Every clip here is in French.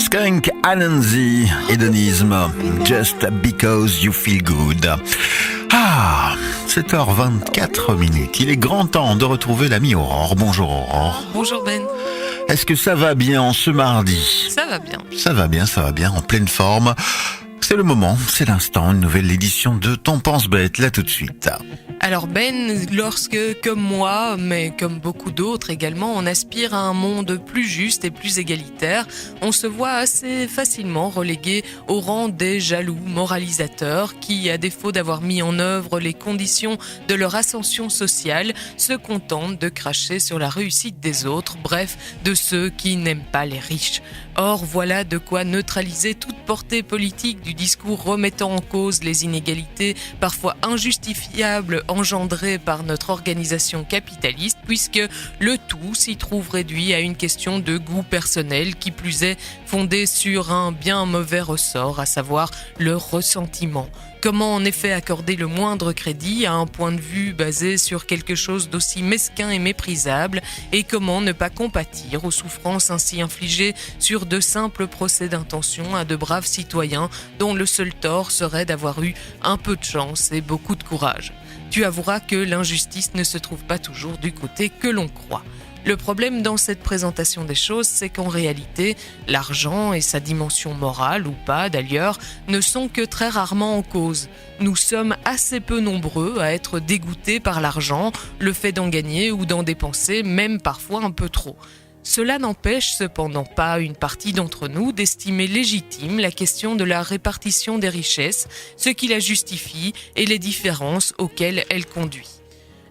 Skunk Anansi, hédonisme, Just Because You Feel Good. 7h24. Il est grand temps de retrouver l'ami Aurore. Bonjour Aurore. Bonjour Ben. Est-ce que ça va bien en ce mardi ? Ça va bien. Ça va bien, en pleine forme. C'est le moment, c'est l'instant, une nouvelle édition de Ton Pense Bête, là tout de suite. Alors Ben, lorsque, comme moi, mais comme beaucoup d'autres également, on aspire à un monde plus juste et plus égalitaire, on se voit assez facilement relégué au rang des jaloux moralisateurs qui, à défaut d'avoir mis en œuvre les conditions de leur ascension sociale, se contentent de cracher sur la réussite des autres, bref, de ceux qui n'aiment pas les riches. Or, voilà de quoi neutraliser toute portée politique du discours remettant en cause les inégalités parfois injustifiables engendrées par notre organisation capitaliste, puisque le tout s'y trouve réduit à une question de goût personnel, qui plus est fondée sur un bien mauvais ressort, à savoir le ressentiment. Comment en effet accorder le moindre crédit à un point de vue basé sur quelque chose d'aussi mesquin et méprisable, et comment ne pas compatir aux souffrances ainsi infligées sur de simples procès d'intention à de braves citoyens dont le seul tort serait d'avoir eu un peu de chance et beaucoup de courage. Tu avoueras que l'injustice ne se trouve pas toujours du côté que l'on croit. Le problème dans cette présentation des choses, c'est qu'en réalité, l'argent et sa dimension morale, ou pas d'ailleurs, ne sont que très rarement en cause. Nous sommes assez peu nombreux à être dégoûtés par l'argent, le fait d'en gagner ou d'en dépenser, même parfois un peu trop. Cela n'empêche cependant pas une partie d'entre nous d'estimer légitime la question de la répartition des richesses, ce qui la justifie et les différences auxquelles elle conduit.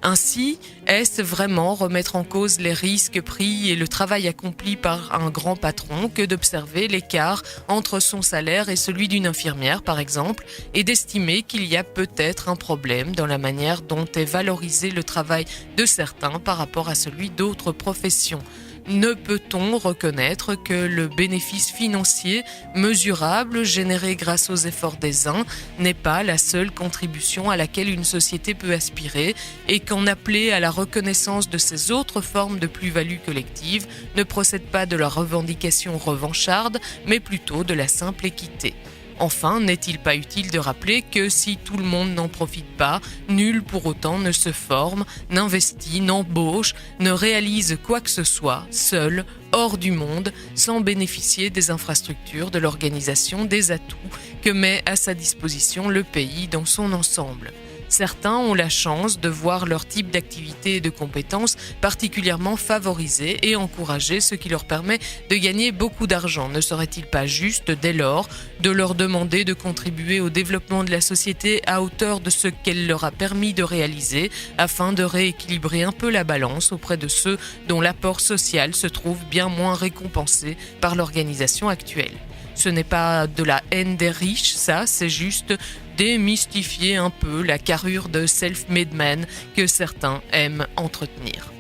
Ainsi, est-ce vraiment remettre en cause les risques pris et le travail accompli par un grand patron que d'observer l'écart entre son salaire et celui d'une infirmière, par exemple, et d'estimer qu'il y a peut-être un problème dans la manière dont est valorisé le travail de certains par rapport à celui d'autres professions ? Ne peut-on reconnaître que le bénéfice financier mesurable généré grâce aux efforts des uns n'est pas la seule contribution à laquelle une société peut aspirer, et qu'en appeler à la reconnaissance de ces autres formes de plus-value collective ne procède pas de la revendication revancharde, mais plutôt de la simple équité ? Enfin, n'est-il pas utile de rappeler que si tout le monde n'en profite pas, nul pour autant ne se forme, n'investit, n'embauche, ne réalise quoi que ce soit, seul, hors du monde, sans bénéficier des infrastructures, de l'organisation, des atouts que met à sa disposition le pays dans son ensemble. Certains ont la chance de voir leur type d'activité et de compétences particulièrement favorisés et encouragés, ce qui leur permet de gagner beaucoup d'argent. Ne serait-il pas juste, dès lors, de leur demander de contribuer au développement de la société à hauteur de ce qu'elle leur a permis de réaliser, afin de rééquilibrer un peu la balance auprès de ceux dont l'apport social se trouve bien moins récompensé par l'organisation actuelle ? Ce n'est pas de la haine des riches, ça, c'est juste démystifier un peu la carrure de self-made man que certains aiment entretenir.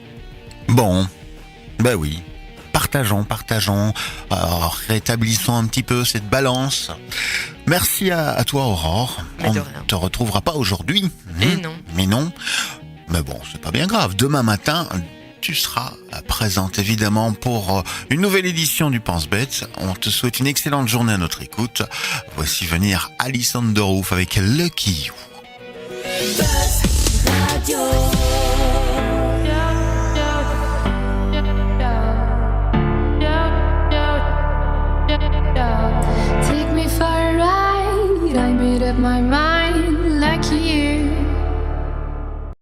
Bon, bah oui, partageons. Alors, rétablissons un petit peu cette balance. Merci à toi Aurore. Mais on de ne rien. te retrouvera pas aujourd'hui. Et non. Mais non. Mais bon, c'est pas bien grave. Demain matin, tu seras présente évidemment pour une nouvelle édition du Pense Bête. On te souhaite une excellente journée à notre écoute. Voici venir Alison Derouf avec Lucky You. Take me for a ride. I made up my mind.